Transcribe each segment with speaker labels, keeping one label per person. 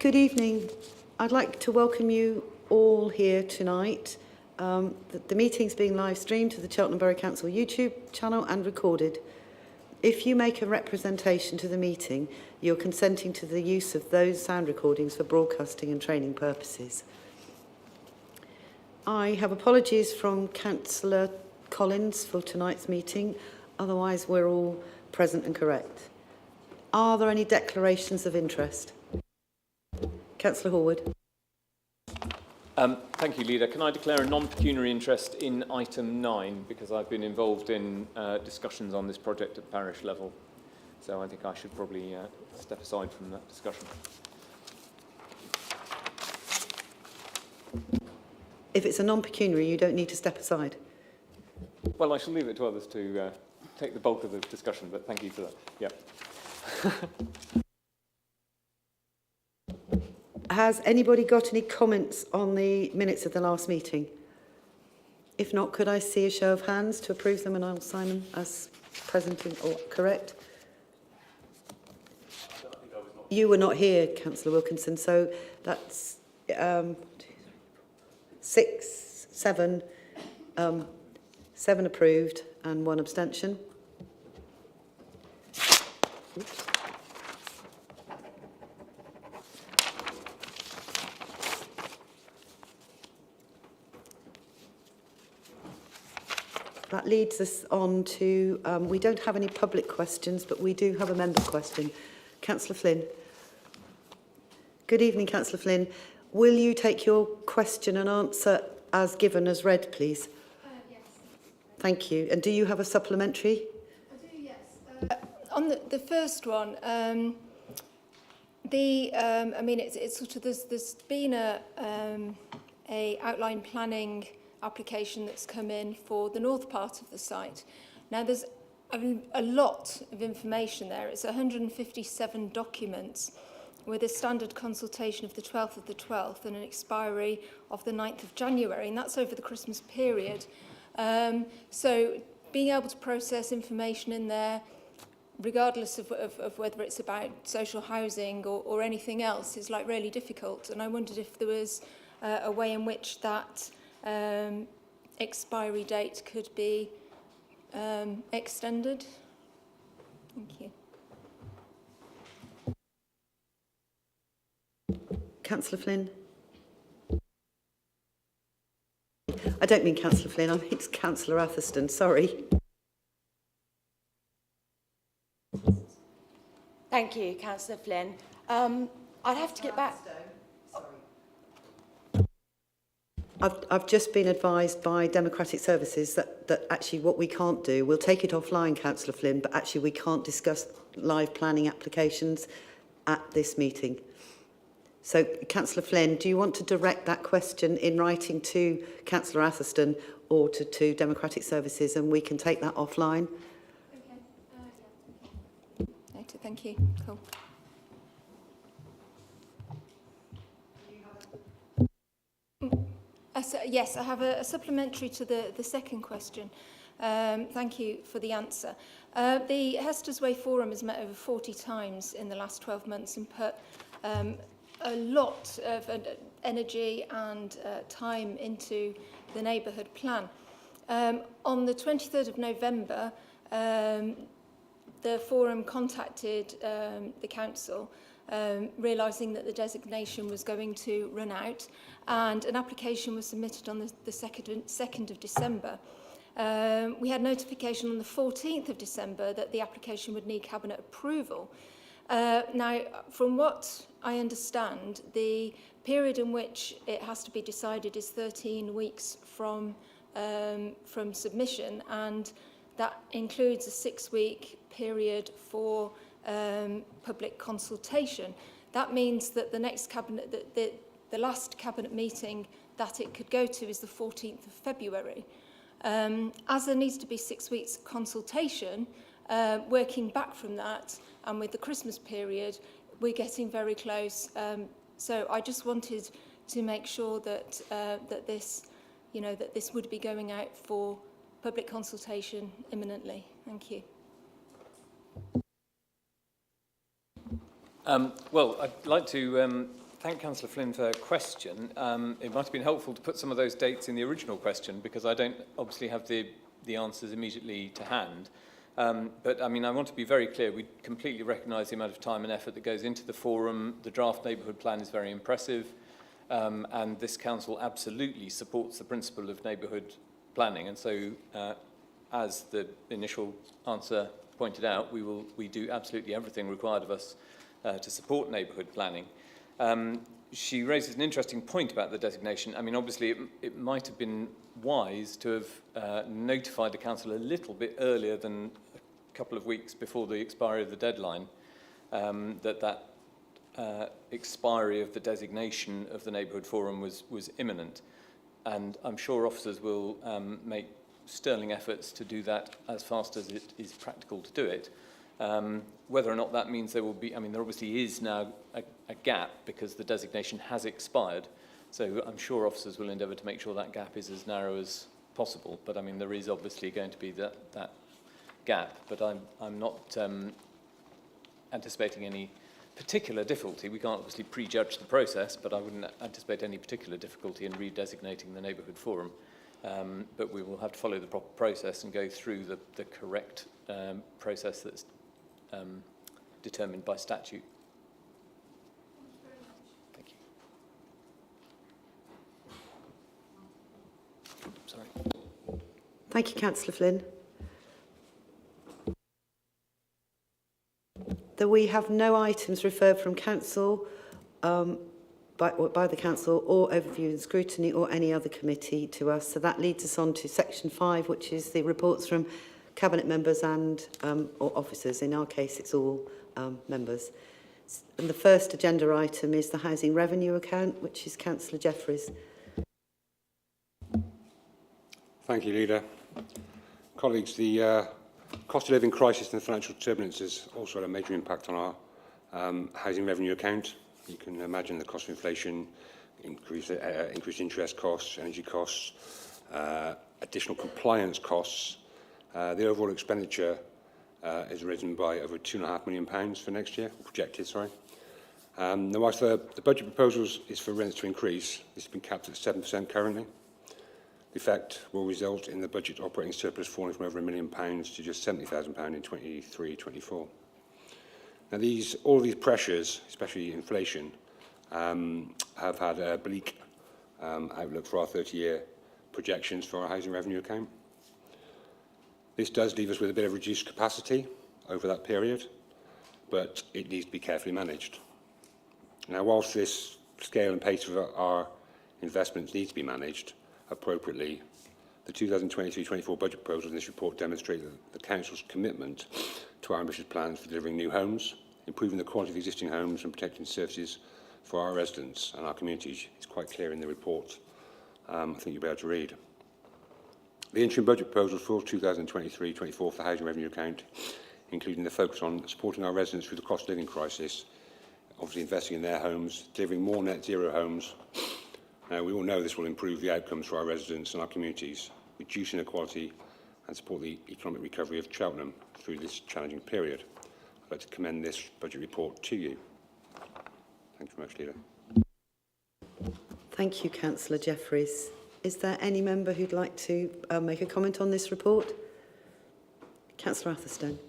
Speaker 1: Good evening. I'd like to welcome you all here tonight. The meeting's being live streamed to the Cheltenham Borough Council YouTube channel and recorded. If you make a representation to the meeting, you're consenting to the use of those sound recordings for broadcasting and training purposes. I have apologies from Councillor Collins for tonight's meeting. Otherwise, we're all present and correct. Are there any declarations of interest? Councillor Horwood.
Speaker 2: Thank you, Leader. Can I declare a non-pecuniary interest in item 9, because I've been involved in discussions on this project at parish level. So I think I should probably step aside from that discussion.
Speaker 1: If it's a non-pecuniary, you don't need to step aside.
Speaker 2: Well, I shall leave it to others to take the bulk of the discussion, but thank you for that. Yeah.
Speaker 1: Has anybody got any comments on the minutes of the last meeting? If not, could I see a show of hands to approve them, and I'll sign them as present or correct? You were not here, Councillor Wilkinson, so that's 7 approved and 1 abstention. Oops. That leads us on to, we don't have any public questions, but we do have a member question. Councillor Flynn. Good evening, Councillor Flynn. Will you take your question and answer as given, as read, please?
Speaker 3: Yes.
Speaker 1: Thank you. And do you have a supplementary?
Speaker 3: I do, yes. On the first one, I mean, it's sort of, there's been a outline planning application that's come in for the north part of the site. Now, there's a lot of information there. It's 157 documents with a standard consultation of the 12th of the 12th and an expiry of the 9th of January, and that's over the Christmas period. So being able to process information in there, regardless of whether it's about social housing or anything else, is like really difficult. And I wondered if there was a way in which that expiry date could be extended. Thank you.
Speaker 1: Councillor Flynn. I don't mean Councillor Flynn, I mean it's Councillor Atherstone, sorry.
Speaker 4: Thank you, Councillor Flynn. I'd have to get back.
Speaker 1: I've just been advised by Democratic Services that actually what we can't do, we'll take it offline, Councillor Flynn, but actually we can't discuss live planning applications at this meeting. So, Councillor Flynn, do you want to direct that question in writing to Councillor Atherstone or to Democratic Services, and we can take that offline?
Speaker 3: Okay. Yeah. Thank you. Cool. Yes, I have a supplementary to the second question. Thank you for the answer. The Hester's Way Forum has met over 40 times in the last 12 months and put a lot of energy and time into the neighbourhood plan. On the 23rd of November, the forum contacted the council, realising that the designation was going to run out, and an application was submitted on the 2nd of December. We had notification on the 14th of December that the application would need Cabinet approval. Now, from what I understand, the period in which it has to be decided is 13 weeks from submission, and that includes a 6-week period for public consultation. That means that the next cabinet, the last cabinet meeting that it could go to is the 14th of February. As there needs to be 6 weeks consultation, working back from that, and with the Christmas period, we're getting very close. So I just wanted to make sure that that this would be going out for public consultation imminently. Thank you.
Speaker 2: Well, I'd like to thank Councillor Flynn for her question. It might have been helpful to put some of those dates in the original question because I don't obviously have the answers immediately to hand. But I mean, I want to be very clear. We completely recognise the amount of time and effort that goes into the forum. The draft neighbourhood plan is very impressive. And this council absolutely supports the principle of neighbourhood planning. And so, as the initial answer pointed out, we do absolutely everything required of us to support neighbourhood planning. She raises an interesting point about the designation. I mean, obviously, it might have been wise to have notified the council a little bit earlier than a couple of weeks before the expiry of the deadline, that expiry of the designation of the neighbourhood forum was imminent. And I'm sure officers will make sterling efforts to do that as fast as it is practical to do it. Whether or not that means there will be, I mean, there obviously is now a gap because the designation has expired. So I'm sure officers will endeavour to make sure that gap is as narrow as possible. But I mean, there is obviously going to be that gap. But I'm not anticipating any particular difficulty. We can't obviously prejudge the process, but I wouldn't anticipate any particular difficulty in redesignating the neighbourhood forum. But we will have to follow the proper process and go through the correct process that's determined by statute. Thank you. Sorry.
Speaker 1: Thank you, Councillor Flynn. We have no items referred from Council, by the Council, or overview and scrutiny, or any other committee to us. So that leads us on to section 5, which is the reports from Cabinet members and or officers. In our case, it's all members. And the first agenda item is the housing revenue account, which is Councillor Jeffries.
Speaker 5: Thank you, Leader. Colleagues, the cost of living crisis and the financial turbulence has also had a major impact on our housing revenue account. You can imagine the cost of inflation, increased interest costs, energy costs, additional compliance costs. The overall expenditure has risen by over £2.5 million for next year, projected, sorry. Now, whilst the budget proposals is for rents to increase, this has been capped at 7% currently. The effect will result in the budget operating surplus falling from over £1 million to just £70,000 in 23-24. Now, all of these pressures, especially inflation, have had a bleak outlook for our 30-year projections for our housing revenue account. This does leave us with a bit of reduced capacity over that period, but it needs to be carefully managed. Now, whilst this scale and pace of our investments needs to be managed appropriately, the 2023-24 budget proposals in this report demonstrate the Council's commitment to our ambitious plans for delivering new homes, improving the quality of existing homes and protecting services for our residents and our communities. It's quite clear in the report. I think you'll be able to read. The interim budget proposals for 2023-24 for the housing revenue account, including the focus on supporting our residents through the cost of living crisis, obviously investing in their homes, delivering more net zero homes. Now, we all know this will improve the outcomes for our residents and our communities, reduce inequality and support the economic recovery of Cheltenham through this challenging period. I'd like to commend this budget report to you. Thank you very much, Leader.
Speaker 1: Thank you, Councillor Jeffries. Is there any member who'd like to make a comment on this report? Councillor Atherstone.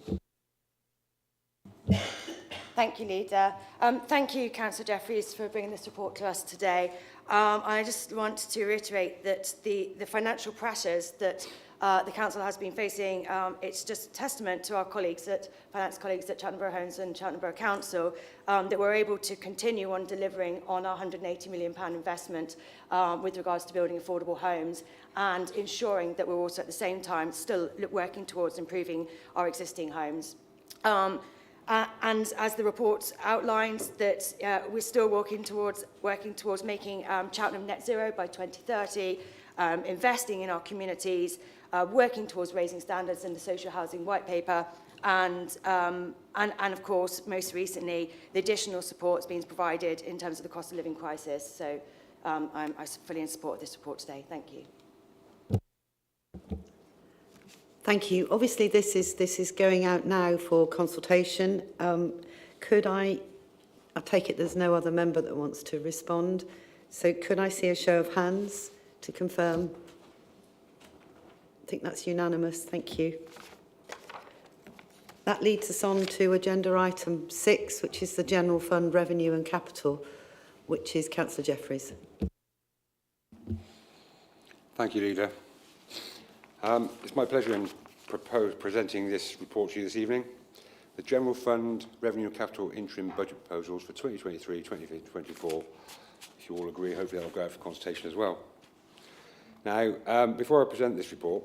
Speaker 4: Thank you, Leader. Thank you, Councillor Jeffries, for bringing this report to us today. I just want to reiterate that the financial pressures that the Council has been facing, it's just a testament to our colleagues, finance colleagues at Cheltenham Borough Homes and Cheltenham Borough Council, that we're able to continue on delivering on our £180 million investment with regards to building affordable homes and ensuring that we're also at the same time still working towards improving our existing homes. And as the report outlines, that we're still working towards making Cheltenham net zero by 2030, investing in our communities, working towards raising standards in the social housing white paper, and of course, most recently, the additional support being provided in terms of the cost of living crisis. So I'm fully in support of this report today. Thank you.
Speaker 1: Thank you. Obviously, this is going out now for consultation. Could I I take it there's no other member that wants to respond. So could I see a show of hands to confirm? I think that's unanimous. Thank you. That leads us on to agenda item 6, which is the General Fund Revenue and Capital, which is Councillor Jeffreys.
Speaker 5: Thank you, Leader. It's my pleasure in presenting this report to you this evening. The General Fund Revenue and Capital Interim Budget Proposals for 2023-2024. If you all agree, hopefully that will go out for consultation as well. Now, before I present this report,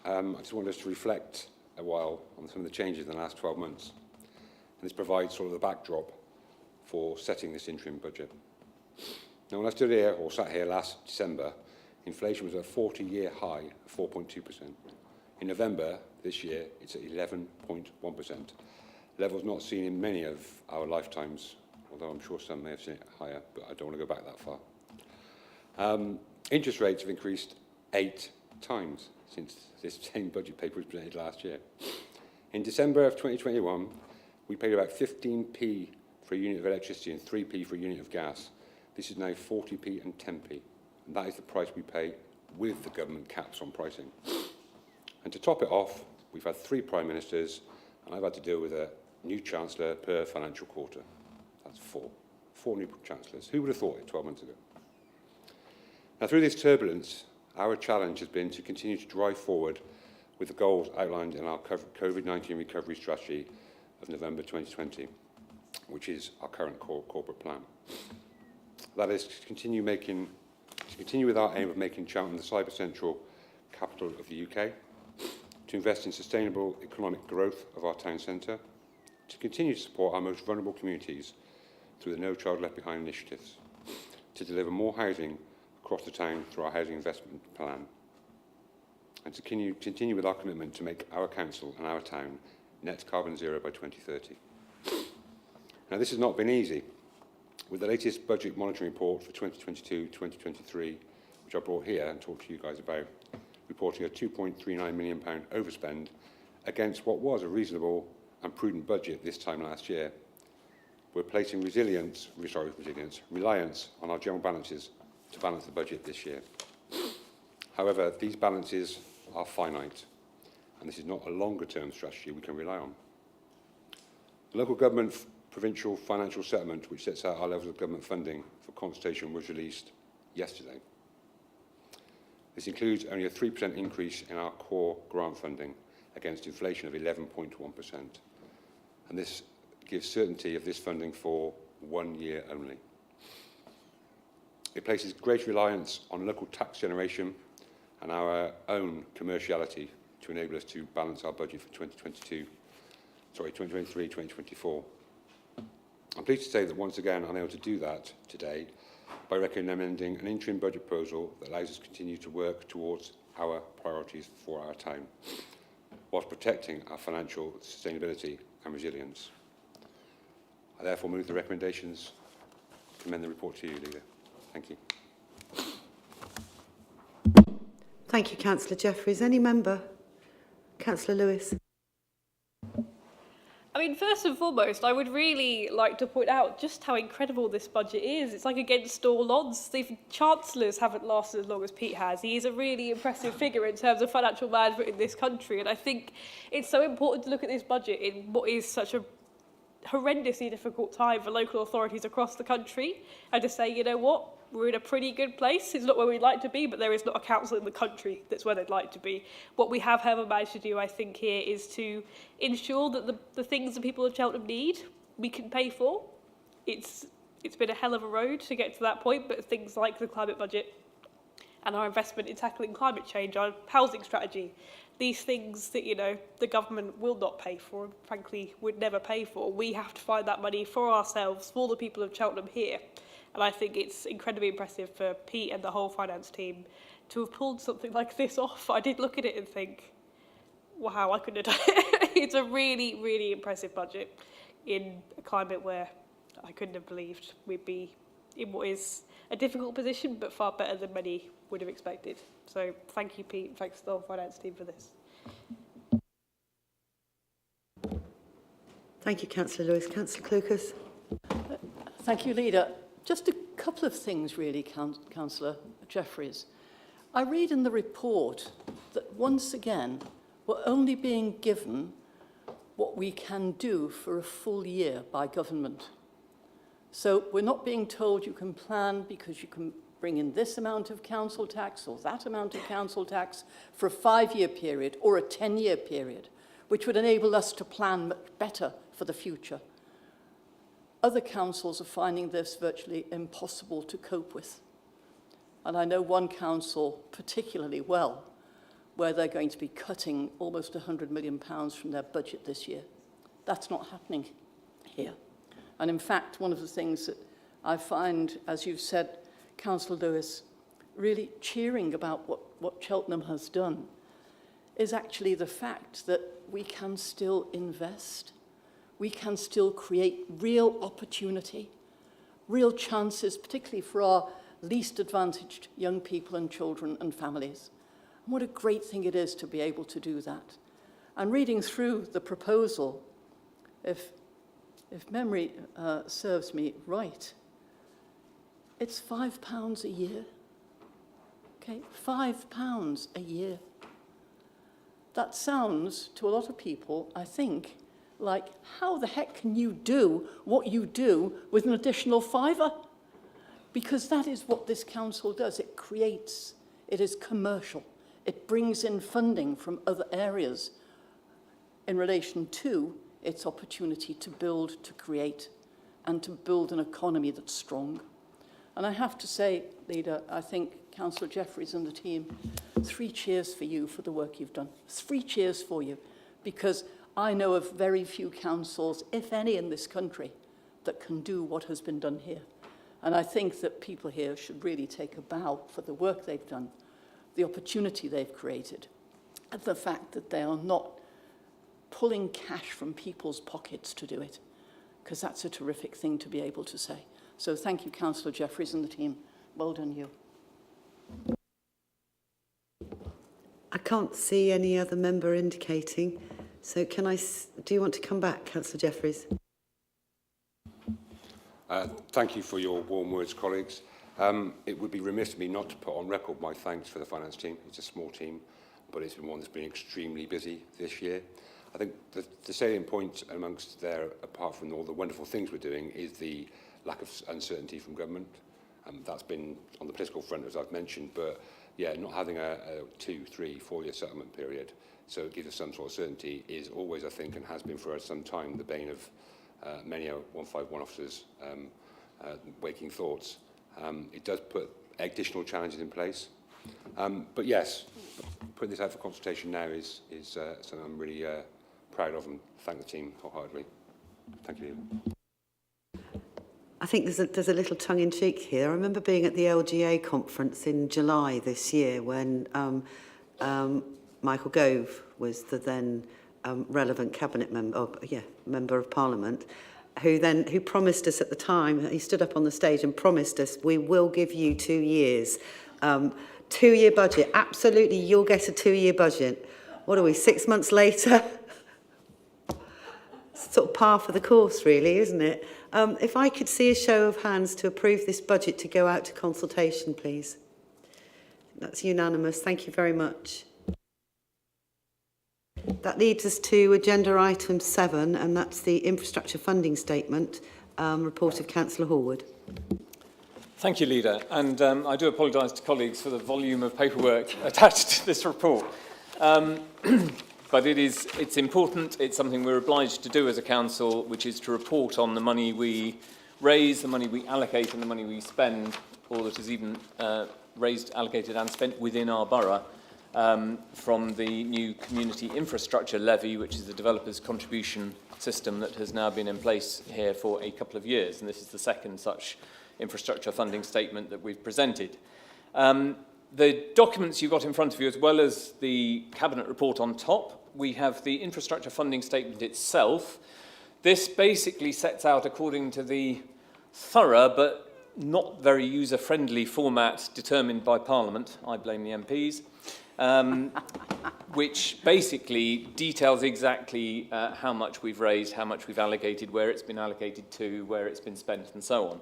Speaker 5: I just want us to reflect a while on some of the changes in the last 12 months. And this provides sort of the backdrop for setting this interim budget. Now, when I stood here, or sat here last December, inflation was at a 40-year high of 4.2%. In November this year, it's at 11.1%. Levels not seen in many of our lifetimes, although I'm sure some may have seen it higher, but I don't want to go back that far. Interest rates have increased 8 times since this same budget paper was presented last year. In December of 2021, we paid about 15p for a unit of electricity and 3p for a unit of gas. This is now 40p and 10p, and that is the price we pay with the government caps on pricing. And to top it off, we've had 3 Prime Ministers, and I've had to deal with a new Chancellor per financial quarter. That's 4. 4 new Chancellors. Who would have thought it 12 months ago? Now, through this turbulence, our challenge has been to continue to drive forward with the goals outlined in our COVID-19 recovery strategy of November 2020, which is our current corporate plan. That is to continue with our aim of making Cheltenham the cyber central capital of the UK, to invest in sustainable economic growth of our town centre, to continue to support our most vulnerable communities through the No Child Left Behind initiatives, to deliver more housing across the town through our housing investment plan, and to continue with our commitment to make our council and our town net carbon zero by 2030. Now, this has not been easy. With the latest budget monitoring report for 2022-2023, which I brought here and talked to you guys about, reporting a £2.39 million overspend against what was a reasonable and prudent budget this time last year, we're placing reliance on our general balances to balance the budget this year. However, these balances are finite, and this is not a longer-term strategy we can rely on. The local government provincial financial settlement, which sets out our levels of government funding for consultation, was released yesterday. This includes only a 3% increase in our core grant funding against inflation of 11.1%. And this gives certainty of this funding for 1 year only. It places great reliance on local tax generation and our own commerciality to enable us to balance our budget for 2023-2024. I'm pleased to say that once again I'm able to do that today by recommending an interim budget proposal that allows us to continue to work towards our priorities for our town, whilst protecting our financial sustainability and resilience. I therefore move the recommendations. Commend the report to you, Leader. Thank you.
Speaker 1: Thank you, Councillor Jeffreys. Any member? Councillor Lewis.
Speaker 6: I mean, first and foremost, I would really like to point out just how incredible this budget is. It's like against all odds. The chancellors haven't lasted as long as Pete has. He is a really impressive figure in terms of financial management in this country. And I think it's so important to look at this budget in what is such a horrendously difficult time for local authorities across the country and to say, you know what, we're in a pretty good place. It's not where we'd like to be, but there is not a council in the country that's where they'd like to be. What we have, however, managed to do, I think, here is to ensure that the things that people in Cheltenham need, we can pay for. It's been a hell of a road to get to that point, but things like the climate budget and our investment in tackling climate change, our housing strategy, these things that, you know, the government will not pay for and frankly would never pay for. We have to find that money for ourselves, for the people of Cheltenham here. And I think it's incredibly impressive for Pete and the whole finance team to have pulled something like this off. I did look at it and think, wow, I couldn't have done it. It's a really, really impressive budget in a climate where I couldn't have believed we'd be in what is a difficult position, but far better than many would have expected. So thank you, Pete, and thanks to the whole finance team for this.
Speaker 1: Thank you, Councillor Lewis. Councillor Clucas.
Speaker 7: Thank you, Leader. Just a couple of things, really, Councillor Jeffreys. I read in the report that once again, we're only being given what we can do for a full year by government. So we're not being told you can plan because you can bring in this amount of council tax or that amount of council tax for a 5-year period or a 10-year period, which would enable us to plan much better for the future. Other councils are finding this virtually impossible to cope with. And I know one council particularly well, where they're going to be cutting almost £100 million from their budget this year. That's not happening here. And in fact, one of the things that I find, as you've said, Councillor Lewis, really cheering about what Cheltenham has done is actually the fact that we can still invest. We can still create real opportunity, real chances, particularly for our least advantaged young people and children and families. And what a great thing it is to be able to do that. And reading through the proposal, if memory serves me right, it's £5 a year. Okay, £5 a year. That sounds to a lot of people, I think, like, how the heck can you do what you do with an additional £5? Because that is what this council does. It creates, it is commercial. It brings in funding from other areas in relation to its opportunity to build, to create, and to build an economy that's strong. And I have to say, Leader, I think Councillor Jeffreys and the team, 3 cheers for you for the work you've done. 3 cheers for you, because I know of very few councils, if any, in this country that can do what has been done here. And I think that people here should really take a bow for the work they've done, the opportunity they've created, and the fact that they are not pulling cash from people's pockets to do it, because that's a terrific thing to be able to say. So thank you, Councillor Jeffreys and the team. Well done, you.
Speaker 1: I can't see any other member indicating. So do you want to come back, Councillor Jeffreys?
Speaker 5: Thank you for your warm words, colleagues. It would be remiss of me not to put on record my thanks for the finance team. It's a small team, but it's been one that's been extremely busy this year. I think the salient point amongst there, apart from all the wonderful things we're doing, is the lack of uncertainty from government. That's been on the political front, as I've mentioned, but yeah, not having a 2, 3, 4-year settlement period, so it gives us some sort of certainty, is always, I think, and has been for some time, the bane of many 151 officers' waking thoughts. It does put additional challenges in place. But yes, putting this out for consultation now is something I'm really proud of, and thank the team wholeheartedly. Thank you.
Speaker 1: I think there's a little tongue-in-cheek here. I remember being at the LGA conference in July this year when Michael Gove was the then relevant cabinet member, member of Parliament, who promised us at the time, he stood up on the stage and promised us, we will give you 2 years. 2-year budget, absolutely, you'll get a 2-year budget. What are we, 6 months later? Sort of par for the course, really, isn't it? If I could see a show of hands to approve this budget to go out to consultation, please. That's unanimous. Thank you very much. That leads us to agenda item 7, and that's the infrastructure funding statement, report of Councillor Horwood.
Speaker 2: Thank you, Leader. And I do apologise to colleagues for the volume of paperwork attached to this report. But it's important, it's something we're obliged to do as a council, which is to report on the money we raise, the money we allocate and the money we spend, or that is even raised, allocated and spent within our borough from the new community infrastructure levy, which is the developer's contribution system that has now been in place here for a couple of years. And this is the second such infrastructure funding statement that we've presented. The documents you've got in front of you, as well as the Cabinet report on top, we have the infrastructure funding statement itself. This basically sets out, according to the thorough but not very user-friendly format determined by Parliament, I blame the MPs, which basically details exactly how much we've raised, how much we've allocated, where it's been allocated to, where it's been spent, and so on.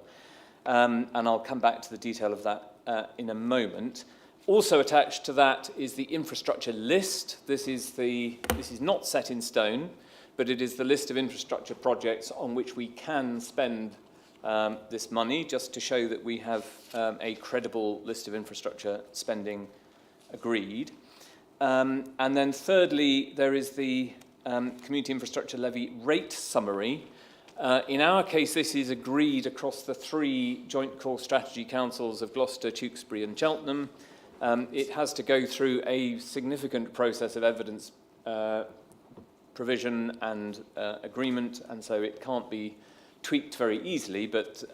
Speaker 2: And I'll come back to the detail of that in a moment. Also attached to that is the infrastructure list. This is not set in stone, but it is the list of infrastructure projects on which we can spend this money, just to show that we have a credible list of infrastructure spending agreed. And then thirdly, there is the Community Infrastructure Levy rate summary. In our case, this is agreed across the 3 Joint Core Strategy Councils of Gloucester, Tewkesbury and Cheltenham. It has to go through a significant process of evidence provision and agreement, and so it can't be tweaked very easily, but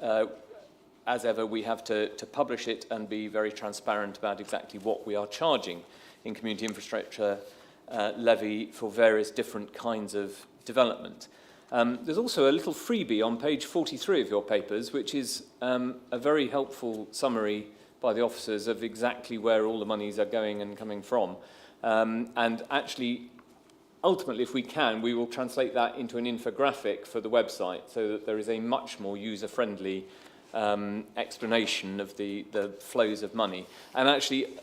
Speaker 2: as ever, we have to publish it and be very transparent about exactly what we are charging in community infrastructure levy for various different kinds of development. There's also a little freebie on page 43 of your papers, which is a very helpful summary by the officers of exactly where all the monies are going and coming from. And actually, ultimately, if we can, we will translate that into an infographic for the website so that there is a much more user-friendly explanation of the flows of money. And actually,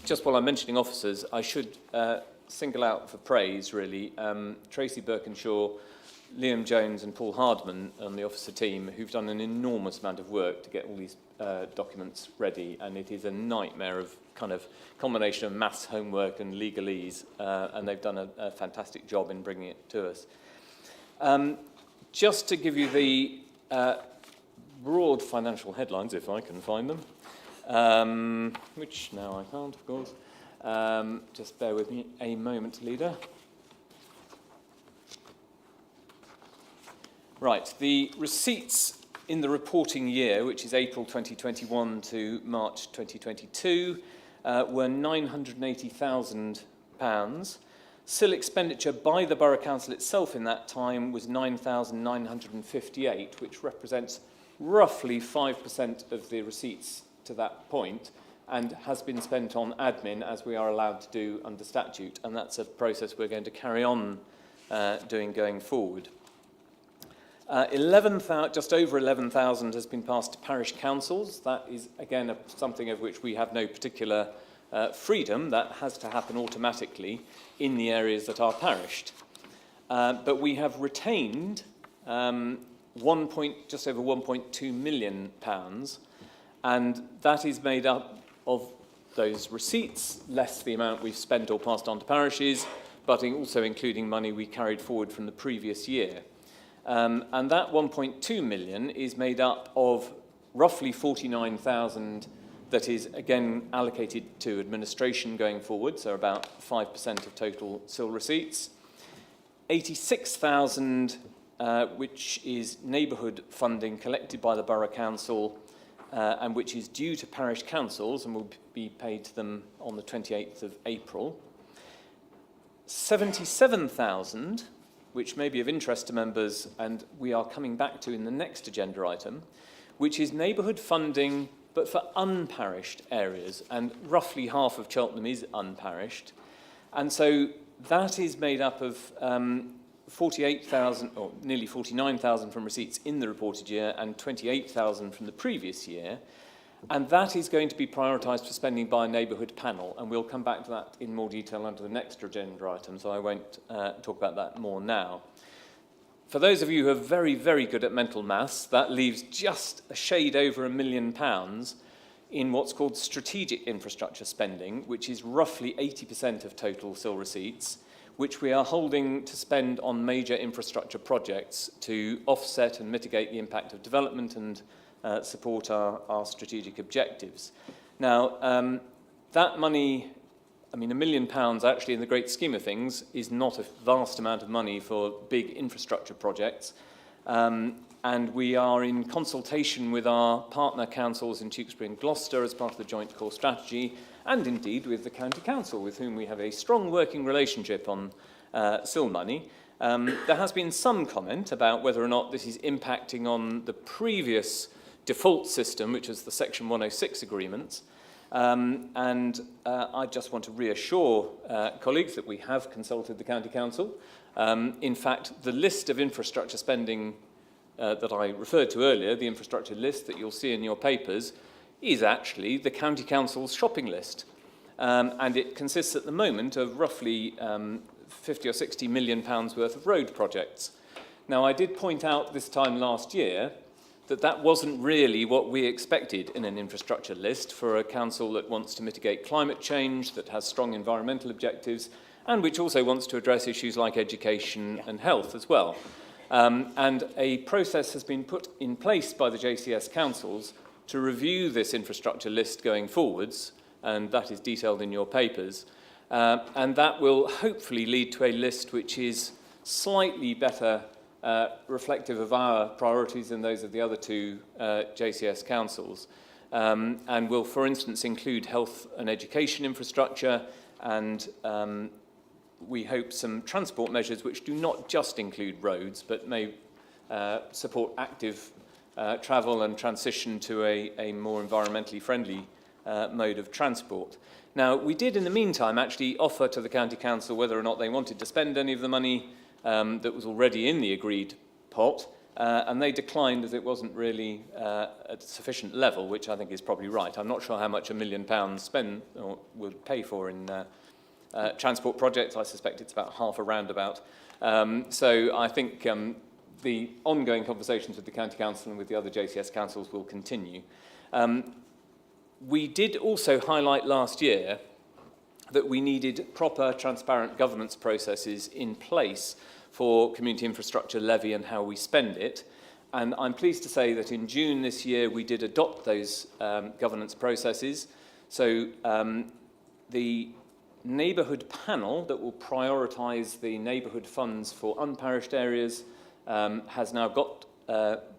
Speaker 2: just while I'm mentioning officers, I should single out for praise, really, Tracy Birkinshaw, Liam Jones and Paul Hardman on the officer team, who've done an enormous amount of work to get all these documents ready, and it is a nightmare of kind of combination of maths homework and legalese, and they've done a fantastic job in bringing it to us. Just to give you the broad financial headlines, if I can find them, which now I can't, of course. Just bear with me a moment, Leader. Right, the receipts in the reporting year, which is April 2021 to March 2022, were £980,000. SIL expenditure by the Borough Council itself in that time was £9,958, which represents roughly 5% of the receipts to that point, and has been spent on admin, as we are allowed to do under statute, and that's a process we're going to carry on doing going forward. Just over 11,000 has been passed to parish councils. That is, again, something of which we have no particular freedom. That has to happen automatically in the areas that are parished. But we have retained just over £1.2 million, and that is made up of those receipts, less the amount we've spent or passed on to parishes, but also including money we carried forward from the previous year. And that 1.2 million is made up of roughly 49,000 that is, again, allocated to administration going forward, so about 5% of total SIL receipts. 86,000, which is neighbourhood funding collected by the Borough Council and which is due to parish councils and will be paid to them on the 28th of April. 77,000, which may be of interest to members, and we are coming back to in the next agenda item, which is neighbourhood funding, but for unparished areas, and roughly half of Cheltenham is unparished. And so that is made up of 48,000, or nearly 49,000 from receipts in the reported year, and 28,000 from the previous year. And that is going to be prioritised for spending by a neighbourhood panel, and we'll come back to that in more detail under the next agenda item, so I won't talk about that more now. For those of you who are very, very good at mental maths, that leaves just a shade over £1 million in what's called strategic infrastructure spending, which is roughly 80% of total SIL receipts, which we are holding to spend on major infrastructure projects to offset and mitigate the impact of development and support our strategic objectives. Now, that money, I mean, £1 million actually in the great scheme of things is not a vast amount of money for big infrastructure projects. And we are in consultation with our partner councils in Tewkesbury and Gloucester as part of the Joint Core Strategy, and indeed with the County Council, with whom we have a strong working relationship on SIL money. There has been some comment about whether or not this is impacting on the previous default system, which is the Section 106 agreements. I just want to reassure colleagues that we have consulted the County Council. In fact, the list of infrastructure spending that I referred to earlier, the infrastructure list that you'll see in your papers, is actually the County Council's shopping list. And it consists at the moment of roughly 50 or 60 million pounds worth of road projects. Now, I did point out this time last year that that wasn't really what we expected in an infrastructure list for a council that wants to mitigate climate change, that has strong environmental objectives, and which also wants to address issues like education and health as well. And a process has been put in place by the JCS councils to review this infrastructure list going forwards, and that is detailed in your papers. And that will hopefully lead to a list which is slightly better reflective of our priorities than those of the other two JCS councils, and will, for instance, include health and education infrastructure and we hope some transport measures which do not just include roads but may support active travel and transition to a more environmentally friendly mode of transport. Now, we did in the meantime actually offer to the County Council whether or not they wanted to spend any of the money that was already in the agreed pot, and they declined as it wasn't really at sufficient level, which I think is probably right. I'm not sure how much £1 million spend or would pay for in transport projects. I suspect it's about half a roundabout. So I think the ongoing conversations with the County Council and with the other JCS councils will continue. We did also highlight last year that we needed proper, transparent governance processes in place for community infrastructure levy and how we spend it. And I'm pleased to say that in June this year, we did adopt those governance processes. So the Neighbourhood panel that will prioritise the neighbourhood funds for unparished areas has now got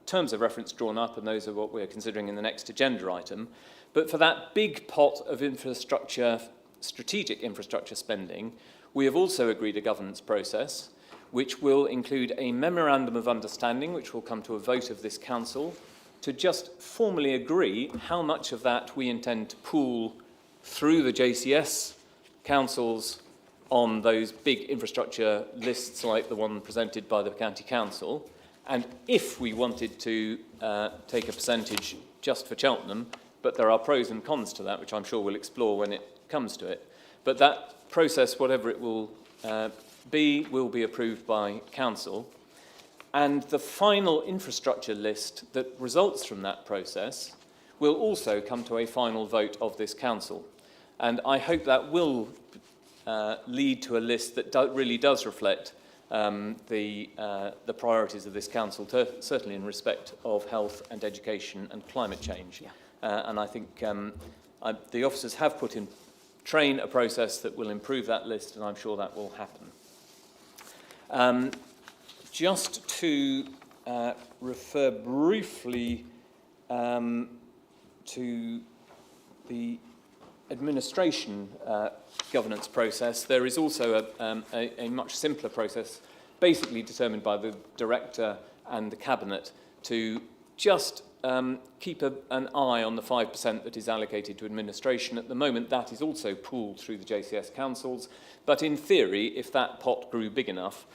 Speaker 2: terms of reference drawn up, and those are what we're considering in the next agenda item. But for that big pot of infrastructure, strategic infrastructure spending, we have also agreed a governance process which will include a memorandum of understanding, which will come to a vote of this council, to just formally agree how much of that we intend to pool through the JCS councils on those big infrastructure lists like the one presented by the County Council. And if we wanted to take a percentage just for Cheltenham, but there are pros and cons to that, which I'm sure we'll explore when it comes to it. But that process, whatever it will be approved by Council. And the final infrastructure list that results from that process will also come to a final vote of this Council. And I hope that will lead to a list that really does reflect the priorities of this Council, certainly in respect of health and education and climate change. Yeah. And I think the officers have put in train a process that will improve that list, and I'm sure that will happen. Just to refer briefly to the administration governance process, there is also a much simpler process, basically determined by the Director and the Cabinet, to just keep an eye on the 5% that is allocated to administration. At the moment, that is also pooled through the JCS councils, but in theory, if that pot grew big enough,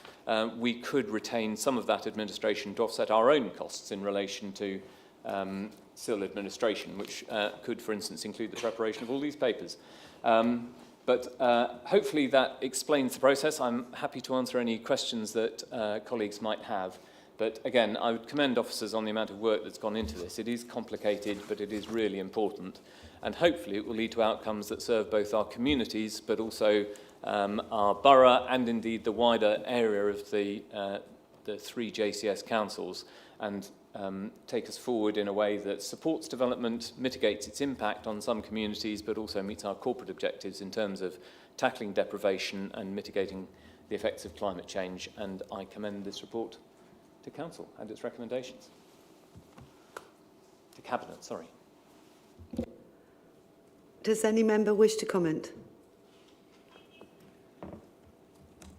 Speaker 2: we could retain some of that administration to offset our own costs in relation to civil administration, which could, for instance, include the preparation of all these papers. But hopefully that explains the process. I'm happy to answer any questions that colleagues might have. But again, I would commend officers on the amount of work that's gone into this. It is complicated, but it is really important. And hopefully it will lead to outcomes that serve both our communities, but also our borough and indeed the wider area of the three JCS councils, and take us forward in a way that supports development, mitigates its impact on some communities, but also meets our corporate objectives in terms of tackling deprivation and mitigating the effects of climate change. And I commend this report to Council and its recommendations. To Cabinet, sorry.
Speaker 1: Does any member wish to comment?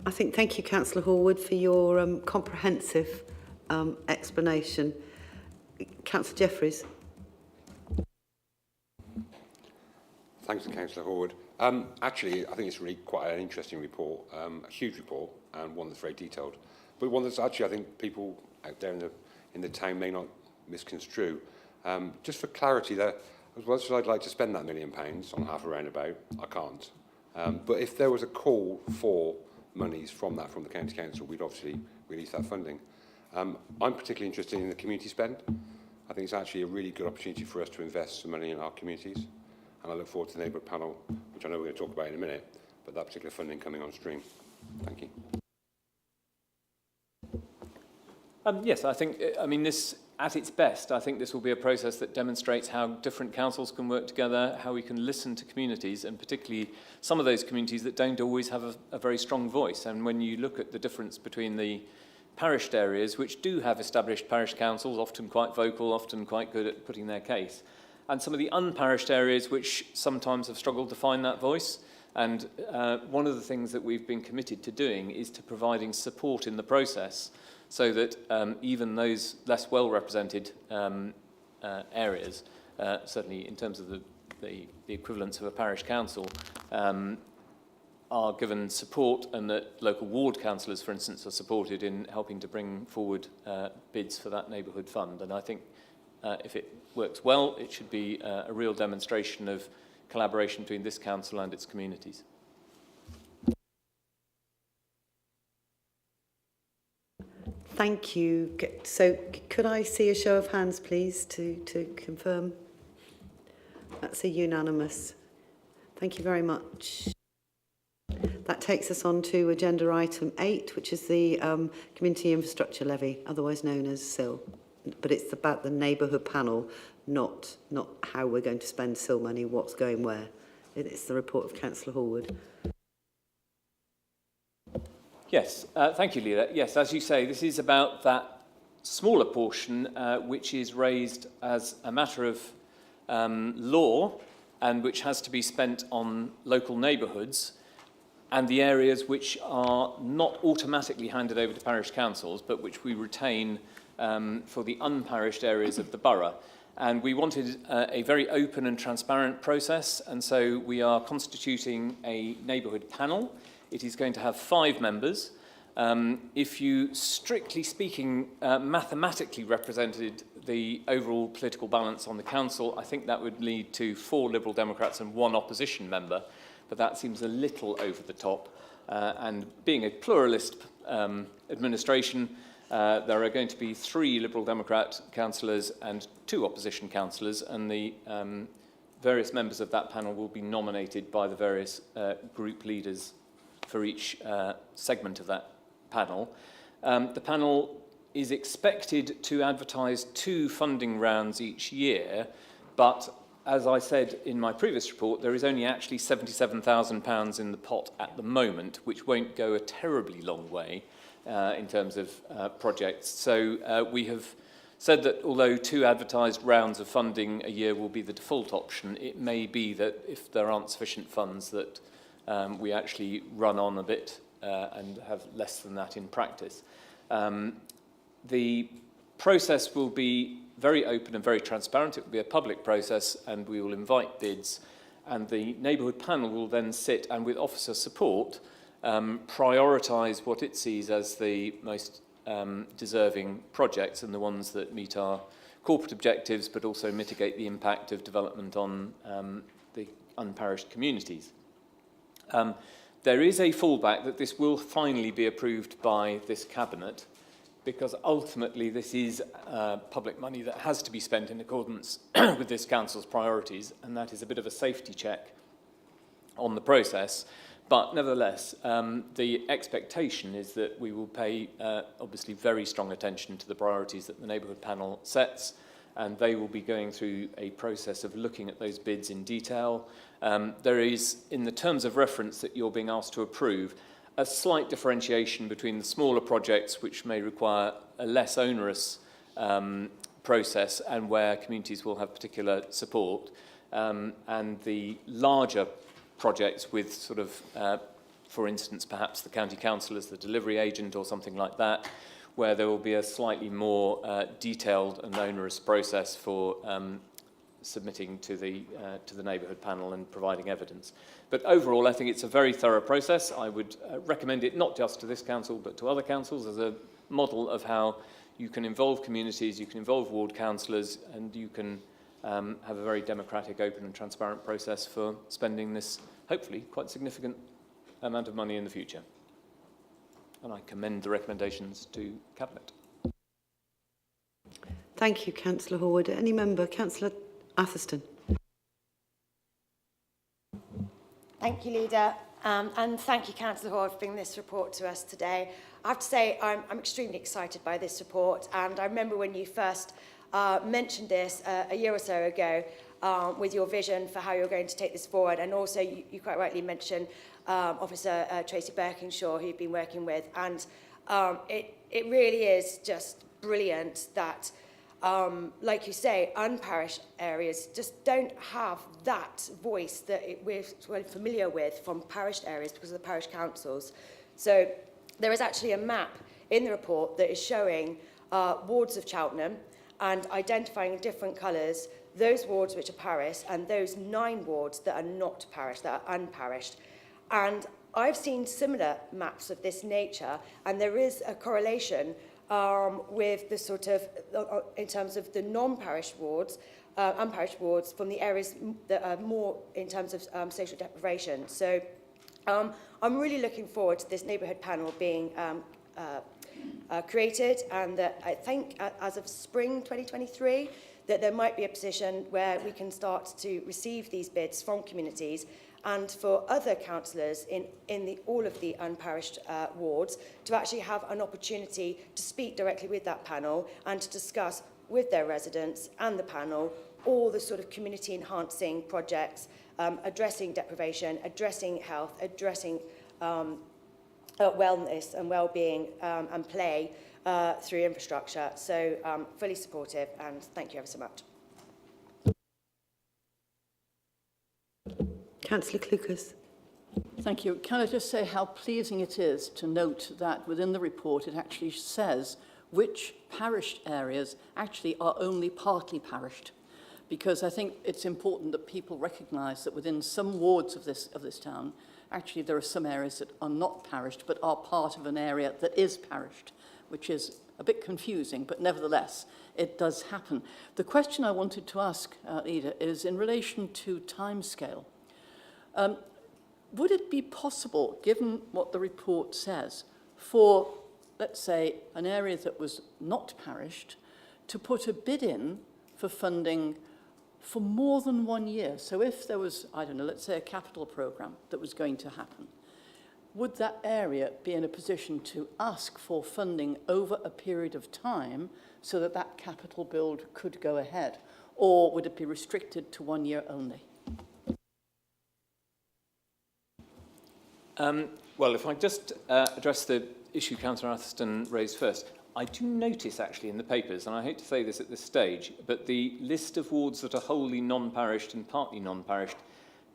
Speaker 1: I think, thank you, Councillor Hallwood, for your comprehensive explanation. Councillor Jeffreys.
Speaker 5: Thanks to Councillor Horwood. Actually, I think it's really quite an interesting report, a huge report, and one that's very detailed, but one that's actually, I think, people out there in the town may not misconstrue. Just for clarity, there, as much as I'd like to spend that £1 million on half a roundabout, I can't. But if there was a call for monies from the County Council, we'd obviously release that funding. I'm particularly interested in the community spend. I think it's actually a really good opportunity for us to invest some money in our communities. And I look forward to the Neighbourhood panel, which I know we're going to talk about in a minute, but that particular funding coming on stream. Thank you.
Speaker 2: Yes, I think, this, at its best, I think this will be a process that demonstrates how different councils can work together, how we can listen to communities, and particularly some of those communities that don't always have a very strong voice. And when you look at the difference between the parished areas, which do have established parish councils, often quite vocal, often quite good at putting their case, and some of the unparished areas which sometimes have struggled to find that voice. And one of the things that we've been committed to doing is to providing support in the process so that even those less well represented areas, certainly in terms of the equivalence of a parish council, are given support, and that local ward councillors, for instance, are supported in helping to bring forward bids for that neighbourhood fund. And I think if it works well, it should be a real demonstration of collaboration between this council and its communities.
Speaker 1: Thank you. So could I see a show of hands, please, to confirm? That's a unanimous. Thank you very much. That takes us on to agenda item 8, which is the Community Infrastructure Levy, otherwise known as SIL. But it's about the neighbourhood panel, not how we're going to spend SIL money, what's going where. It's the report of Councillor Horwood.
Speaker 2: Yes, thank you, Leila. Yes, as you say, this is about that smaller portion which is raised as a matter of law and which has to be spent on local neighbourhoods, and the areas which are not automatically handed over to parish councils, but which we retain for the unparished areas of the borough. And we wanted a very open and transparent process, and so we are constituting a neighbourhood panel. It is going to have 5 members. If you, strictly speaking, mathematically represented the overall political balance on the council, I think that would lead to 4 Liberal Democrats and 1 opposition member, but that seems a little over the top. And being a pluralist administration, there are going to be 3 Liberal Democrat councillors and 2 opposition councillors, and the various members of that panel will be nominated by the various group leaders for each segment of that panel. The panel is expected to advertise 2 funding rounds each year, but as I said in my previous report, there is only actually £77,000 in the pot at the moment, which won't go a terribly long way in terms of projects. So we have said that although 2 advertised rounds of funding a year will be the default option, it may be that if there aren't sufficient funds that we actually run on a bit and have less than that in practice. The process will be very open and very transparent. It will be a public process, and we will invite bids, and the neighbourhood panel will then sit and, with officer support, prioritise what it sees as the most deserving projects and the ones that meet our corporate objectives but also mitigate the impact of development on the unparished communities. There is a fallback that this will finally be approved by this cabinet, because ultimately this is public money that has to be spent in accordance with this council's priorities, and that is a bit of a safety check on the process. But nevertheless, the expectation is that we will pay obviously very strong attention to the priorities that the neighbourhood panel sets, and they will be going through a process of looking at those bids in detail. There is, in the terms of reference that you're being asked to approve, a slight differentiation between the smaller projects, which may require a less onerous process and where communities will have particular support, and the larger projects with sort of, for instance, perhaps the county council as the delivery agent or something like that, where there will be a slightly more detailed and onerous process for submitting to the Neighbourhood panel and providing evidence. But overall, I think it's a very thorough process. I would recommend it not just to this council, but to other councils as a model of how you can involve communities, you can involve ward councillors, and you can have a very democratic, open and transparent process for spending this, hopefully, quite significant amount of money in the future. And I commend the recommendations to Cabinet.
Speaker 1: Thank you, Councillor Horwood. Any member? Councillor Atherstone.
Speaker 4: Thank you, Leader. And thank you, Councillor Hall, for bringing this report to us today. I have to say I'm extremely excited by this report, and I remember when you first mentioned this a year or so ago with your vision for how you're going to take this forward, and also you quite rightly mentioned Officer Tracy Birkinshaw, who you've been working with, and it really is just brilliant that like you say, unparished areas just don't have that voice that we're familiar with from parished areas because of the parish councils. So there is actually a map in the report that is showing wards of Cheltenham and identifying in different colours those wards which are parish and those 9 wards that are not parish, that are unparished. And I've seen similar maps of this nature, and there is a correlation with the sort of, in terms of the non-parish wards, unparished wards from the areas that are more in terms of social deprivation. So I'm really looking forward to this neighbourhood panel being created, and that I think as of spring 2023 that there might be a position where we can start to receive these bids from communities, and for other councillors in all of the unparished wards to actually have an opportunity to speak directly with that panel and to discuss with their residents and the panel all the sort of community enhancing projects, addressing deprivation, addressing health, addressing wellness and well-being and play through infrastructure. So fully supportive, and thank you ever so much.
Speaker 1: Councillor Clucas.
Speaker 7: Thank you. Can I just say how pleasing it is to note that within the report it actually says which parished areas actually are only partly parished, because I think it's important that people recognise that within some wards of this town, actually there are some areas that are not parished but are part of an area that is parished, which is a bit confusing, but nevertheless it does happen. The question I wanted to ask Ida is in relation to timescale. Would it be possible, given what the report says, for, let's say, an area that was not parished to put a bid in for funding for more than 1 year? So if there was, I don't know, let's say a capital programme that was going to happen, would that area be in a position to ask for funding over a period of time so that that capital build could go ahead? Or would it be restricted to 1 year only?
Speaker 2: Well, if I just address the issue Councillor Atherstone raised first, I do notice actually in the papers, and I hate to say this at this stage, but the list of wards that are wholly non-parished and partly non-parished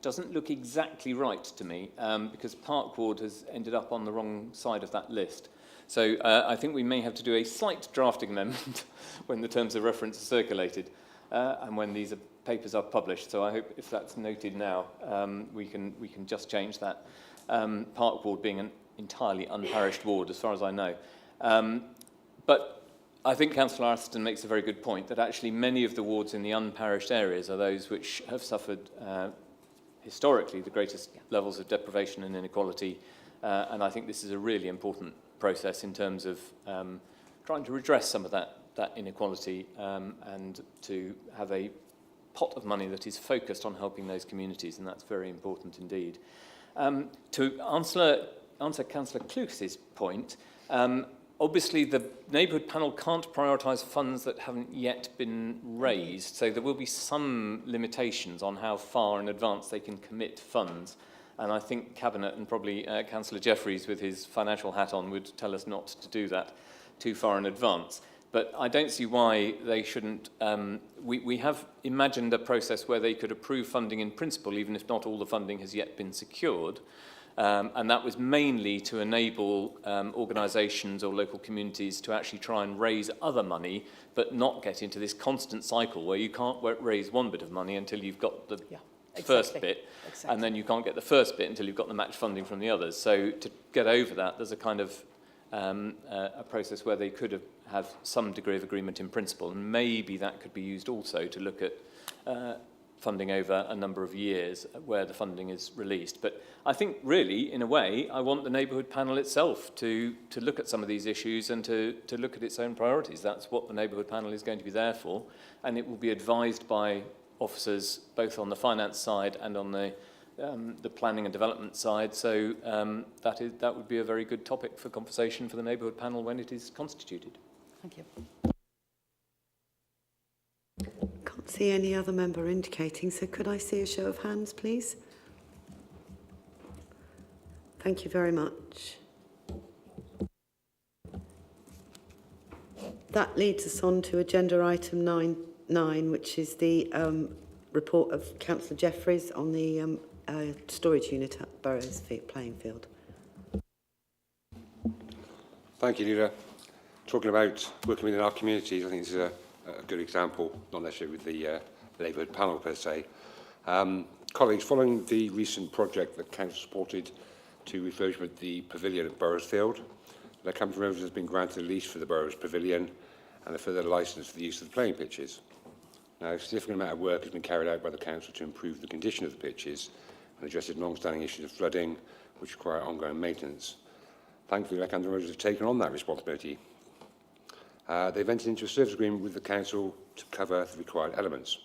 Speaker 2: doesn't look exactly right to me, because Park Ward has ended up on the wrong side of that list. So I think we may have to do a slight drafting amendment when the terms of reference are circulated and when these papers are published. So I hope if that's noted now, we can just change that. Park Ward being an entirely unparished ward, as far as I know. But I think Councillor Atherstone makes a very good point that actually many of the wards in the unparished areas are those which have suffered historically the greatest levels of deprivation and inequality. And I think this is a really important process in terms of trying to redress some of that inequality and to have a pot of money that is focused on helping those communities, and that's very important indeed. To answer Councillor Clucas's point, obviously the Neighbourhood panel can't prioritise funds that haven't yet been raised, so there will be some limitations on how far in advance they can commit funds. And I think Cabinet and probably Councillor Jeffreys with his financial hat on would tell us not to do that too far in advance. But I don't see why they shouldn't. We have imagined a process where they could approve funding in principle, even if not all the funding has yet been secured. And that was mainly to enable organisations or local communities to actually try and raise other money, but not get into this constant cycle where you can't raise one bit of money until you've got the first bit, and then you can't get the first bit until you've got the match funding from the others. So to get over that, there's a kind of a process where they could have some degree of agreement in principle, and maybe that could be used also to look at funding over a number of years where the funding is released. But I think really, in a way, I want the Neighbourhood panel itself to look at some of these issues and to look at its own priorities. That's what the Neighbourhood panel is going to be there for, and it will be advised by officers both on the finance side and on the planning and development side. So that would be a very good topic for conversation for the Neighbourhood panel when it is constituted.
Speaker 7: Thank you.
Speaker 1: Can't see any other member indicating, so could I see a show of hands, please? Thank you very much. That leads us on to agenda item 9, which is the report of Councillor Jeffreys on the storage unit at Burrows playing field.
Speaker 5: Thank you, Leader. Talking about working within our communities, I think this is a good example, not necessarily with the Neighbourhood panel per se. Colleagues, following the recent project that Council supported to refurbish the pavilion at Burrows Field, Leckhampton Rovers has been granted a lease for the Burrows Pavilion and a further licence for the use of the playing pitches. Now, a significant amount of work has been carried out by the Council to improve the condition of the pitches and address long-standing issues of flooding, which require ongoing maintenance. Thankfully, Leckhampton Rovers have taken on that responsibility. They've entered into a service agreement with the Council to cover the required elements.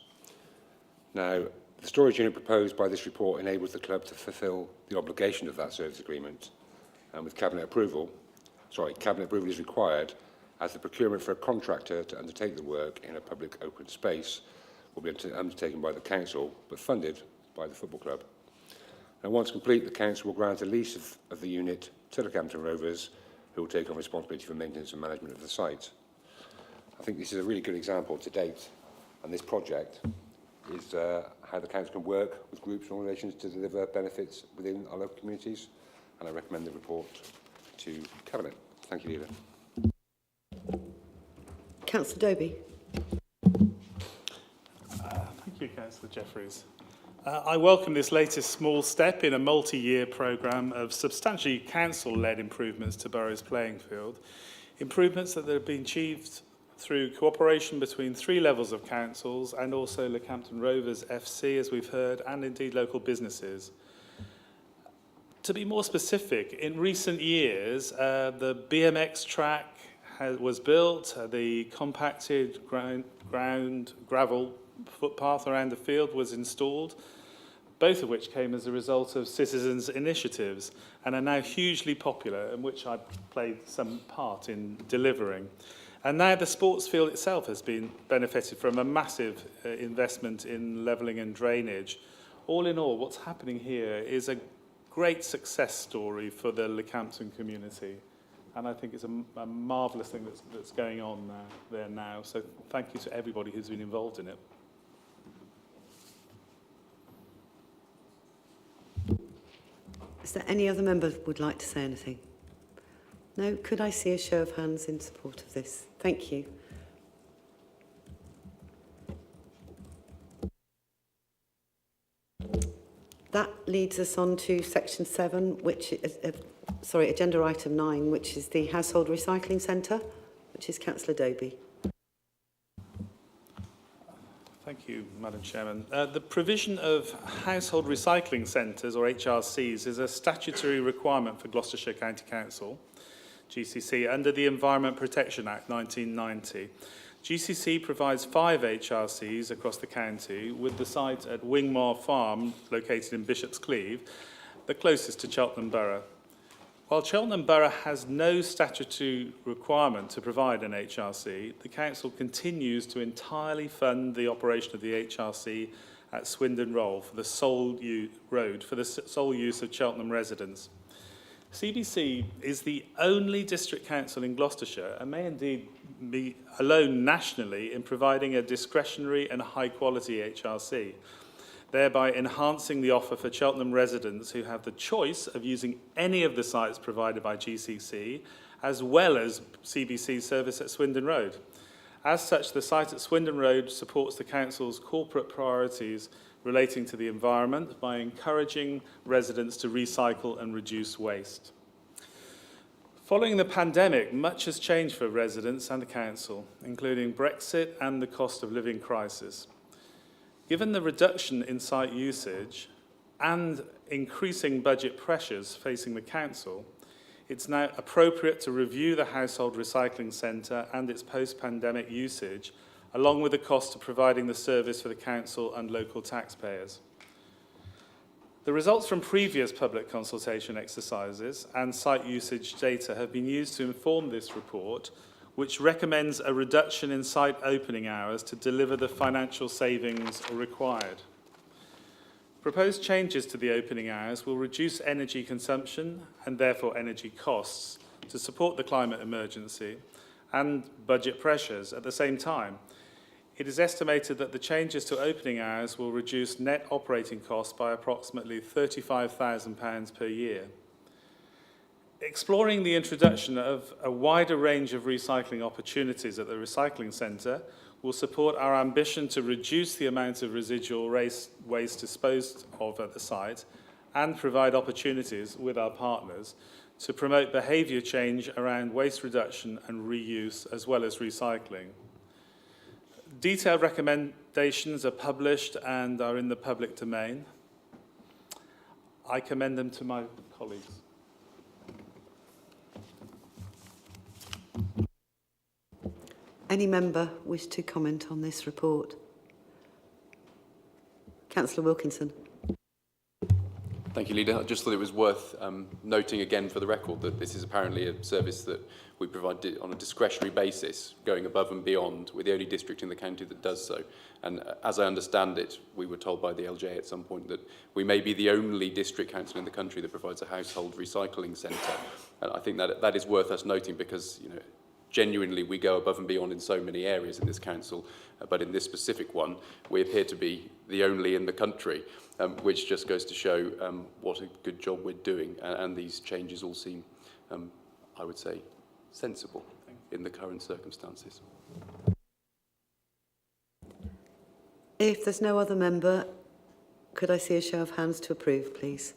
Speaker 5: Now, the storage unit proposed by this report enables the club to fulfil the obligation of that service agreement, and with Cabinet approval is required, as the procurement for a contractor to undertake the work in a public open space will be undertaken by the Council, but funded by the football club. And once complete, the Council will grant a lease of the unit to Leckhampton Rovers, who will take on responsibility for maintenance and management of the site. I think this is a really good example to date, and this project is how the Council can work with groups and organisations to deliver benefits within our local communities, and I recommend the report to Cabinet. Thank you, Leader.
Speaker 1: Councillor Doby.
Speaker 8: Thank you, Councillor Jeffreys. I welcome this latest small step in a multi-year programme of substantially council-led improvements to Burrows playing field, improvements that have been achieved through cooperation between 3 levels of councils and also Leckhampton Rovers FC, as we've heard, and indeed local businesses. To be more specific, in recent years, the BMX track was built, the compacted gravel footpath around the field was installed, both of which came as a result of citizens' initiatives and are now hugely popular, and which I played some part in delivering. And now the sports field itself has been benefited from a massive investment in levelling and drainage. All in all, what's happening here is a great success story for the Leckhampton community. And I think it's a marvellous thing that's going on there now. So thank you to everybody who's been involved in it.
Speaker 1: Is there any other member who would like to say anything? No? Could I see a show of hands in support of this? Thank you. That leads us on to section 7, which is, agenda item 9, which is the Household Recycling Centre, which is Councillor Doby.
Speaker 8: Thank you, Madam Chairman. The provision of household recycling centres, or HRCs, is a statutory requirement for Gloucestershire County Council, GCC, under the Environment Protection Act 1990. GCC provides 5 HRCs across the county, with the site at Wingmore Farm, located in Bishop's Cleeve, the closest to Cheltenham Borough. While Cheltenham Borough has no statutory requirement to provide an HRC, the Council continues to entirely fund the operation of the HRC at Swindon Road for the sole use of Cheltenham residents. CBC is the only district council in Gloucestershire, and may indeed be alone nationally, in providing a discretionary and high-quality HRC. thereby enhancing the offer for Cheltenham residents who have the choice of using any of the sites provided by GCC, as well as CBC service at Swindon Road. As such, the site at Swindon Road supports the Council's corporate priorities relating to the environment by encouraging residents to recycle and reduce waste. Following the pandemic, much has changed for residents and the Council, including Brexit and the cost of living crisis. Given the reduction in site usage and increasing budget pressures facing the Council, it's now appropriate to review the Household Recycling Centre and its post-pandemic usage, along with the cost of providing the service for the Council and local taxpayers. The results from previous public consultation exercises and site usage data have been used to inform this report, which recommends a reduction in site opening hours to deliver the financial savings required. Proposed changes to the opening hours will reduce energy consumption and therefore energy costs to support the climate emergency and budget pressures at the same time. It is estimated that the changes to opening hours will reduce net operating costs by approximately £35,000 per year. Exploring the introduction of a wider range of recycling opportunities at the recycling centre will support our ambition to reduce the amount of residual waste disposed of at the site and provide opportunities with our partners to promote behaviour change around waste reduction and reuse as well as recycling. Detailed recommendations are published and are in the public domain. I commend them to my colleagues.
Speaker 1: Any member wish to comment on this report? Councillor Wilkinson.
Speaker 9: Thank you, Leader. I just thought it was worth noting again for the record that this is apparently a service that we provide on a discretionary basis, going above and beyond. We're the only district in the county that does so. And as I understand it, we were told by the LJ at some point that we may be the only district council in the country that provides a household recycling centre. And I think that is worth us noting because, you know, genuinely we go above and beyond in so many areas in this council, but in this specific one, we appear to be the only in the country, which just goes to show what a good job we're doing. And these changes all seem, I would say, sensible in the current circumstances.
Speaker 1: If there's no other member, could I see a show of hands to approve, please?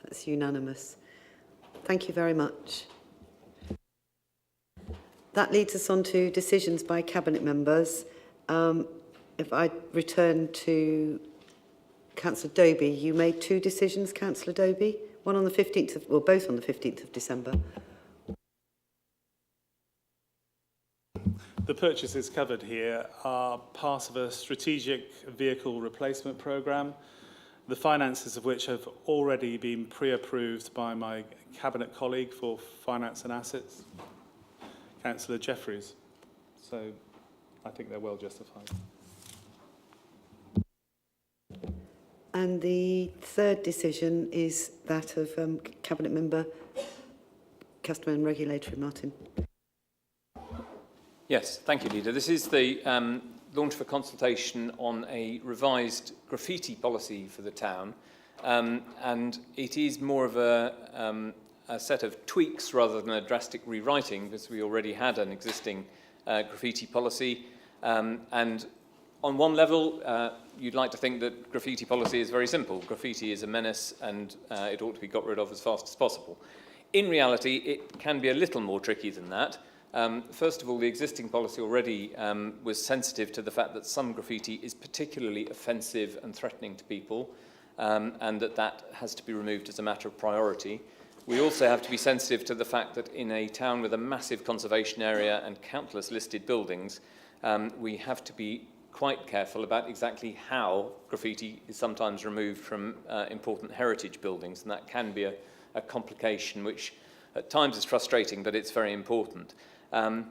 Speaker 1: That's unanimous. Thank you very much. That leads us on to decisions by Cabinet members. If I return to Councillor Doby, you made two decisions, Councillor Doby, one on the 15th of, well, both on the 15th of December.
Speaker 8: The purchases covered here are part of a strategic vehicle replacement programme, the finances of which have already been pre-approved by my Cabinet colleague for Finance and Assets, Councillor Jeffreys. So I think they're well justified.
Speaker 1: And the third decision is that of Cabinet member, Customer and Regulatory, Martin.
Speaker 2: Yes, thank you, Leader. This is the launch of a consultation on a revised graffiti policy for the town, and it is more of a set of tweaks rather than a drastic rewriting, because we already had an existing graffiti policy. And on one level, you'd like to think that graffiti policy is very simple. Graffiti is a menace and it ought to be got rid of as fast as possible. In reality, it can be a little more tricky than that. First of all, the existing policy already was sensitive to the fact that some graffiti is particularly offensive and threatening to people, and that has to be removed as a matter of priority. We also have to be sensitive to the fact that in a town with a massive conservation area and countless listed buildings, we have to be quite careful about exactly how graffiti is sometimes removed from important heritage buildings, and that can be a complication which at times is frustrating, but it's very important. An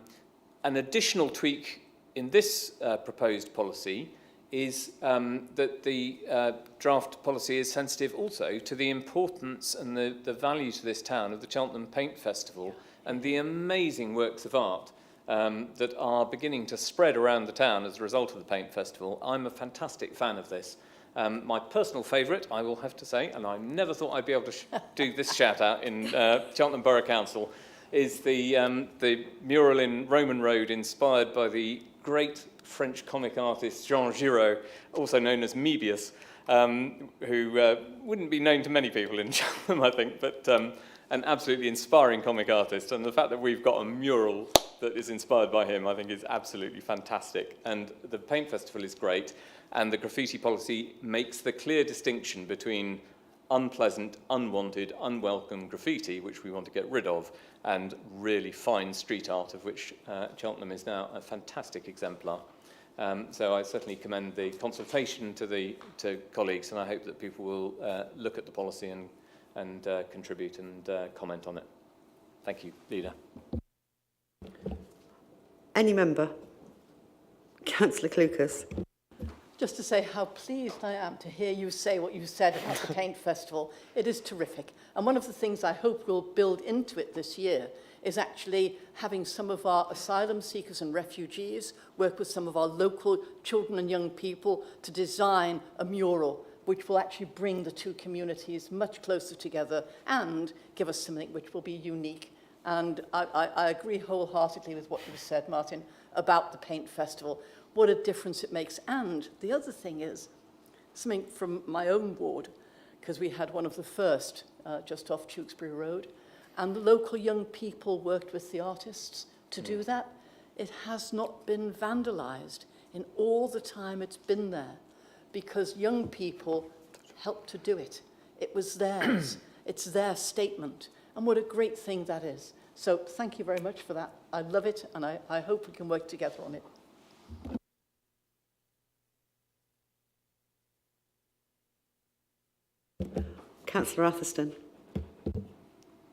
Speaker 2: additional tweak in this proposed policy is that the draft policy is sensitive also to the importance and the value to this town of the Cheltenham Paint Festival and the amazing works of art that are beginning to spread around the town as a result of the Paint Festival. I'm a fantastic fan of this, My personal favourite, I will have to say, and I never thought I'd be able to do this shout out in Cheltenham Borough Council, is the mural in Roman Road inspired by the great French comic artist Jean Giraud, also known as Mebius, who wouldn't be known to many people in Cheltenham, I think, but an absolutely inspiring comic artist. And the fact that we've got a mural that is inspired by him, I think is absolutely fantastic. And the Paint Festival is great, and the graffiti policy makes the clear distinction between unpleasant, unwanted, unwelcome graffiti, which we want to get rid of, and really fine street art, of which Cheltenham is now a fantastic exemplar. So I certainly commend the consultation to colleagues, and I hope that people will look at the policy and contribute and comment on it. Thank you, Leader.
Speaker 1: Any member? Councillor Clucas.
Speaker 7: Just to say how pleased I am to hear you say what you said about the Paint Festival. It is terrific. And one of the things I hope we'll build into it this year is actually having some of our asylum seekers and refugees work with some of our local children and young people to design a mural which will actually bring the two communities much closer together and give us something which will be unique. And I agree wholeheartedly with what you said, Martin, about the Paint Festival. What a difference it makes. And the other thing is, something from my own ward, because we had one of the first just off Tewkesbury Road, and the local young people worked with the artists to do that. It has not been vandalised in all the time it's been there, because young people helped to do it. It was theirs. It's their statement. And what a great thing that is. So thank you very much for that. I love it, and I hope we can work together on it.
Speaker 1: Councillor Atherstone.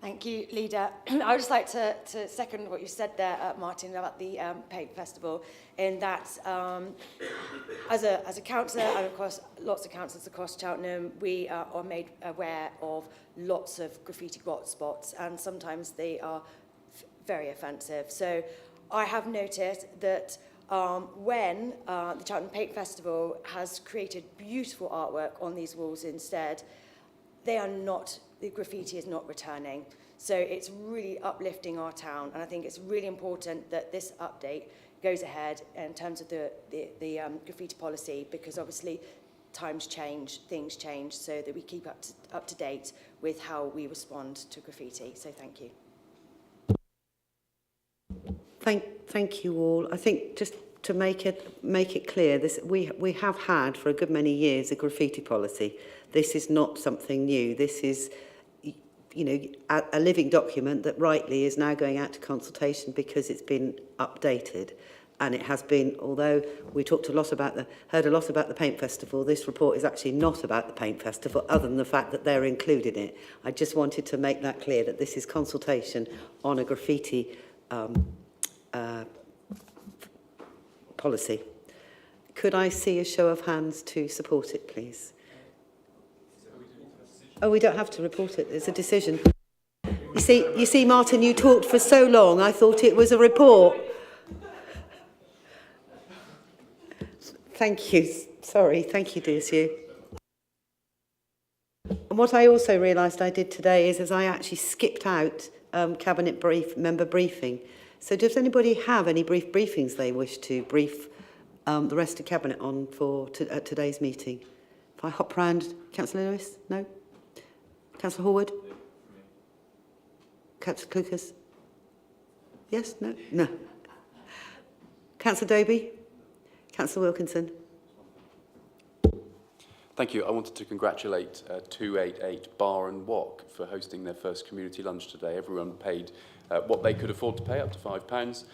Speaker 4: Thank you, Leader. I would just like to second what you said there, Martin, about the Paint Festival, in that as a councillor, and of course lots of councillors across Cheltenham, we are made aware of lots of graffiti spots, and sometimes they are very offensive. So I have noticed that when the Cheltenham Paint Festival has created beautiful artwork on these walls instead, the graffiti is not returning. So it's really uplifting our town, and I think it's really important that this update goes ahead in terms of the graffiti policy, because obviously times change, things change, so that we keep up to date with how we respond to graffiti. So thank you.
Speaker 1: Thank you all. I think just to make it clear, we have had for a good many years a graffiti policy. This is not something new. This is, you know, a living document that rightly is now going out to consultation because it's been updated. And it has been, although we heard a lot about the Paint Festival, this report is actually not about the Paint Festival, other than the fact that they're included in it. I just wanted to make that clear, that this is consultation on a graffiti policy. Could I see a show of hands to support it, please? Oh, we don't have to report it. It's a decision. You see, Martin, you talked for so long, I thought it was a report. Thank you. Sorry. Thank you, DSU. And what I also realised I did today is I actually skipped out cabinet member briefing. So does anybody have any briefings they wish to brief the rest of cabinet on at today's meeting? If I hop round, Councillor Lewis? No? Councillor Horwood? Councillor Clucas? Yes? No? No. Councillor Doby? Councillor Wilkinson?
Speaker 9: Thank you. I wanted to congratulate 288 Bar and Wok for hosting their first community lunch today. Everyone paid what they could afford to pay, up to £5,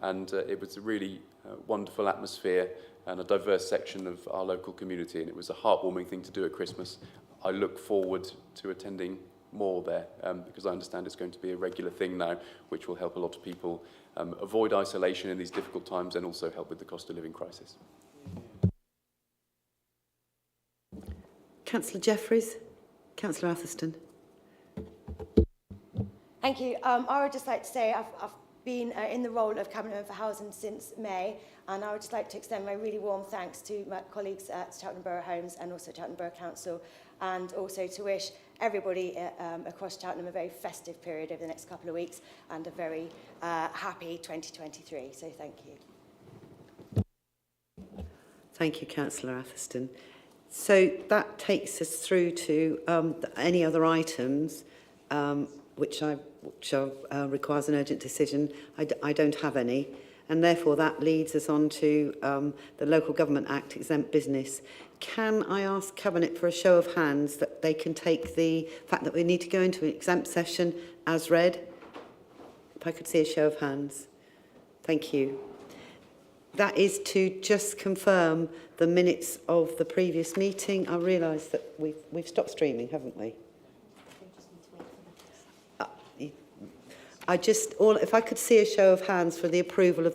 Speaker 9: and it was a really wonderful atmosphere and a diverse section of our local community, and it was a heartwarming thing to do at Christmas. I look forward to attending more there because I understand it's going to be a regular thing now, which will help a lot of people avoid isolation in these difficult times and also help with the cost of living crisis.
Speaker 1: Councillor Jeffreys? Councillor Atherstone?
Speaker 4: Thank you. I would just like to say I've been in the role of Cabinet Member for Housing since May, and I would just like to extend my really warm thanks to my colleagues at Cheltenham Borough Homes and also Cheltenham Borough Council, and also to wish everybody across Cheltenham a very festive period over the next couple of weeks and a very happy 2023. So thank you.
Speaker 1: Thank you, Councillor Atherstone. So that takes us through to any other items which requires an urgent decision. I don't have any, and therefore that leads us on to the Local Government Act exempt business. Can I ask Cabinet for a show of hands that they can take the fact that we need to go into an exempt session as read? If I could see a show of hands. Thank you. That is to just confirm the minutes of the previous meeting. I realise that we've stopped streaming, haven't we? If I could see a show of hands for the approval of